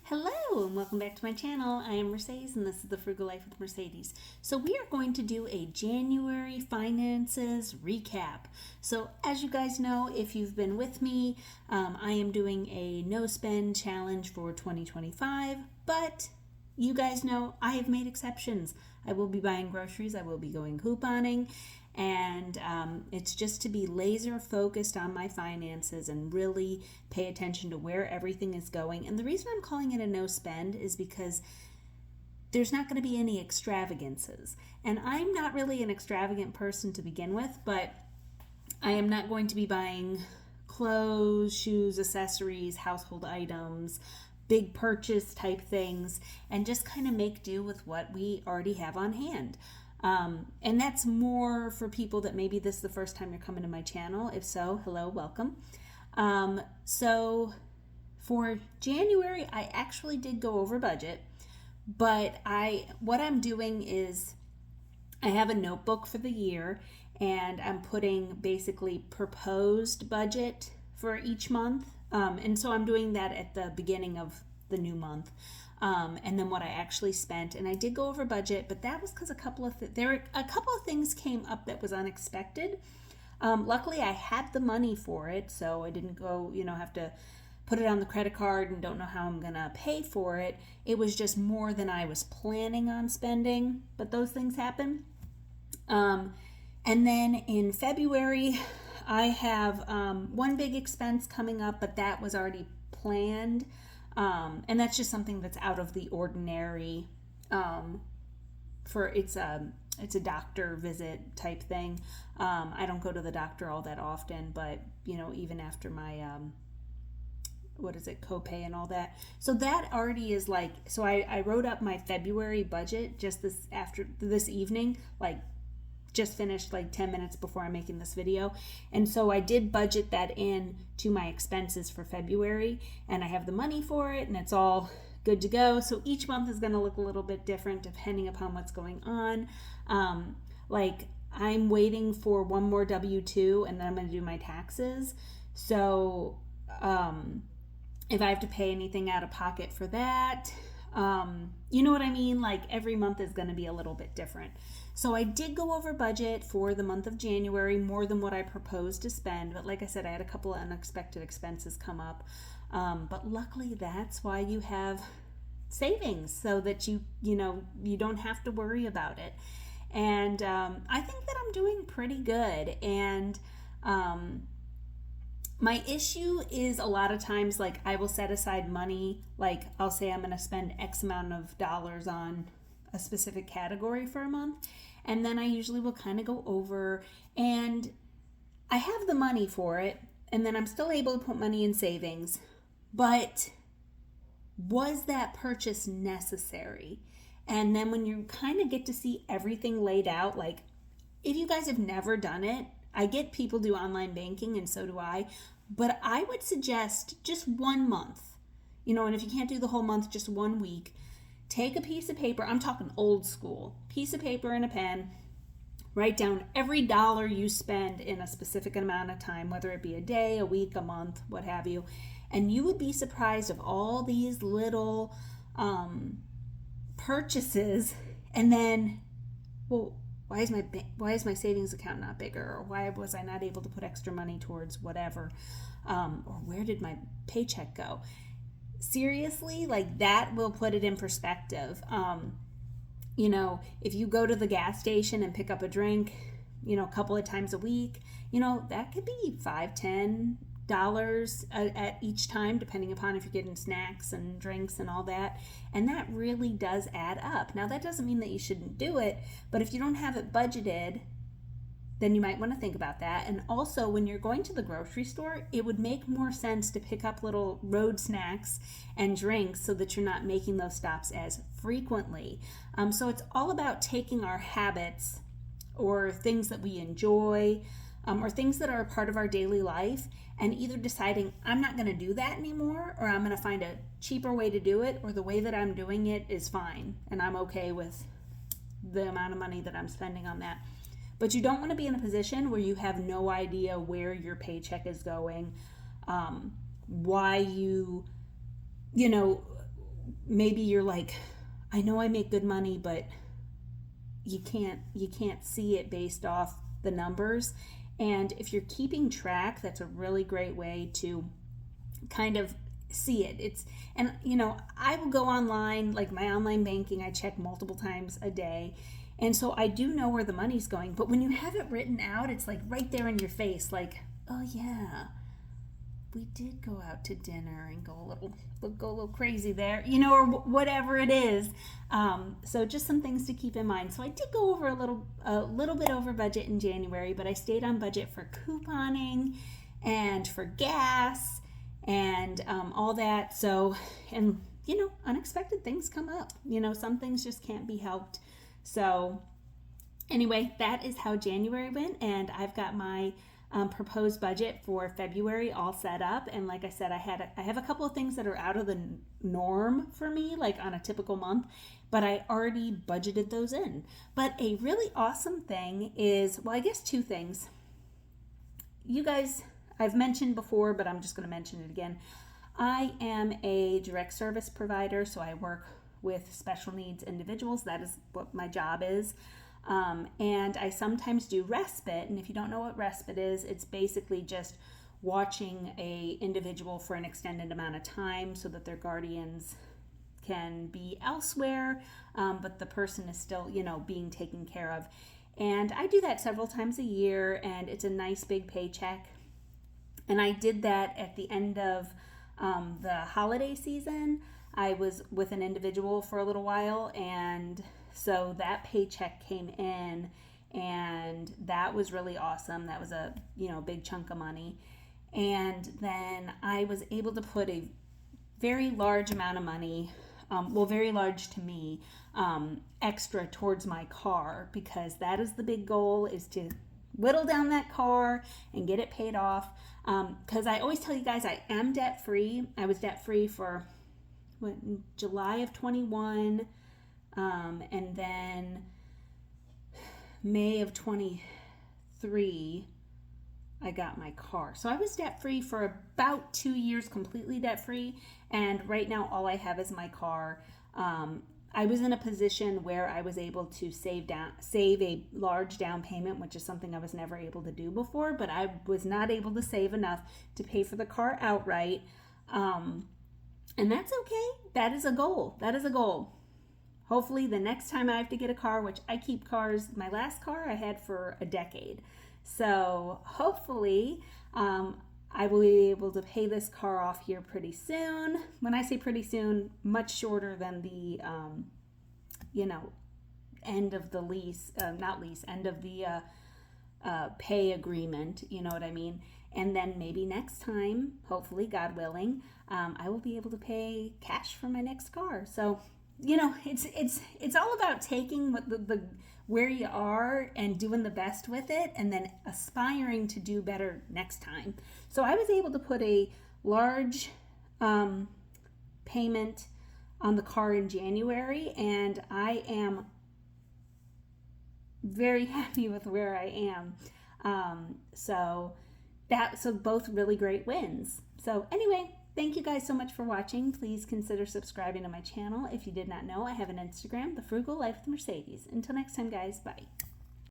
Hello and welcome back to my channel. I am Mercedes and this is the Frugal Life with Mercedes. So we are going to do a January finances recap. So as you guys know, if you've been with me, I am doing a no spend challenge for 2025, but you guys know I have made exceptions. I will be buying groceries, I will be going couponing, and it's just to be laser focused on my finances and really pay attention to where everything is going. And the reason I'm calling it a no spend is because there's not going to be any extravagances. And I'm not really an extravagant person to begin with, but I am not going to be buying clothes, shoes, accessories, household items, big purchase type things, and just kind of make do with what we already have on hand. And that's more for people that maybe this is the first time you're coming to my channel. If so, hello, welcome. So for January, I actually did go over budget, but what I'm doing is I have a notebook for the year and I'm putting basically proposed budget for each month. And so I'm doing that at the beginning of the new month. And then what I actually spent, and I did go over budget, but that was because a couple of things came up that was unexpected. Luckily, I had the money for it, so I didn't go, have to put it on the credit card and don't know how I'm gonna pay for it. It was just more than I was planning on spending, but those things happen. And then in February, I have one big expense coming up, but that was already planned. And that's just something that's out of the ordinary. It's a doctor visit type thing. I don't go to the doctor all that often, but even after my copay and all that. So that already is so I wrote up my February budget just this evening, just finished 10 minutes before I'm making this video. And so I did budget that in to my expenses for February, and I have the money for it and it's all good to go. So each month is going to look a little bit different depending upon what's going on. I'm waiting for one more W-2 and then I'm going to do my taxes. So if I have to pay anything out of pocket for that, you know what I mean? Every month is going to be a little bit different. So I did go over budget for the month of January, more than what I proposed to spend. But like I said, I had a couple of unexpected expenses come up. But luckily, that's why you have savings, so that you don't have to worry about it. And I think that I'm doing pretty good. And my issue is a lot of times, I will set aside money, I'll say I'm going to spend X amount of dollars on a specific category for a month, and then I usually will kind of go over, and I have the money for it, and then I'm still able to put money in savings, but was that purchase necessary? And then when you kind of get to see everything laid out, if you guys have never done it, I get people do online banking, and so do I, but I would suggest just 1 month, and if you can't do the whole month, just 1 week, take a piece of paper, I'm talking old school, piece of paper and a pen, write down every dollar you spend in a specific amount of time, whether it be a day, a week, a month, what have you, and you would be surprised of all these little purchases, and then, well, why is my savings account not bigger? Or why was I not able to put extra money towards whatever? Or where did my paycheck go? Seriously, that will put it in perspective. If you go to the gas station and pick up a drink, a couple of times a week, that could be $5-10 at each time, depending upon if you're getting snacks and drinks and all that. And that really does add up. Now, that doesn't mean that you shouldn't do it, but if you don't have it budgeted, then you might want to think about that. And also, when you're going to the grocery store, it would make more sense to pick up little road snacks and drinks so that you're not making those stops as frequently. So it's all about taking our habits or things that we enjoy, or things that are a part of our daily life, and either deciding I'm not going to do that anymore, or I'm going to find a cheaper way to do it, or the way that I'm doing it is fine and I'm okay with the amount of money that I'm spending on that. But you don't want to be in a position where you have no idea where your paycheck is going, why maybe you're like, I know I make good money, but you can't see it based off the numbers. And if you're keeping track, that's a really great way to kind of see it. And I will go online, like my online banking, I check multiple times a day. And so I do know where the money's going. But when you have it written out, it's like right there in your face, like, oh yeah, we did go out to dinner and go a little crazy there, or whatever it is. So just some things to keep in mind. So I did go over a little bit over budget in January, but I stayed on budget for couponing and for gas and all that. So, and unexpected things come up. Some things just can't be helped. So anyway, that is how January went, and I've got my proposed budget for February all set up. And like I said, I have a couple of things that are out of the norm for me, like on a typical month, but I already budgeted those in. But a really awesome thing is, well, I guess two things. You guys, I've mentioned before, but I'm just going to mention it again. I am a direct service provider, so I work with special needs individuals. That is what my job is. And I sometimes do respite. And if you don't know what respite is, it's basically just watching a individual for an extended amount of time so that their guardians can be elsewhere, but the person is still, being taken care of. And I do that several times a year, and it's a nice big paycheck. And I did that at the end of the holiday season. I was with an individual for a little while, and so that paycheck came in, and that was really awesome. That was a big chunk of money. And then I was able to put a very large amount of money, very large to me, extra towards my car, because that is the big goal, is to whittle down that car and get it paid off. Because I always tell you guys, I am debt free. I was debt free for July of 21, and then May of 23 I got my car. So I was debt free for about 2 years, completely debt free, and right now all I have is my car. I was in a position where I was able to save a large down payment, which is something I was never able to do before, but I was not able to save enough to pay for the car outright. And that's okay. That is a goal. Hopefully the next time I have to get a car, which I keep cars, my last car I had for a decade. So hopefully I will be able to pay this car off here pretty soon. When I say pretty soon, much shorter than the, end of the lease, end of the pay agreement, you know what I mean? And then maybe next time, hopefully, God willing, I will be able to pay cash for my next car. So, it's all about taking what the where you are and doing the best with it, and then aspiring to do better next time. So I was able to put a large payment on the car in January, and I am very happy with where I am. So both really great wins. So anyway, thank you guys so much for watching. Please consider subscribing to my channel. If you did not know, I have an Instagram, The Frugal Life with Mercedes. Until next time, guys, bye.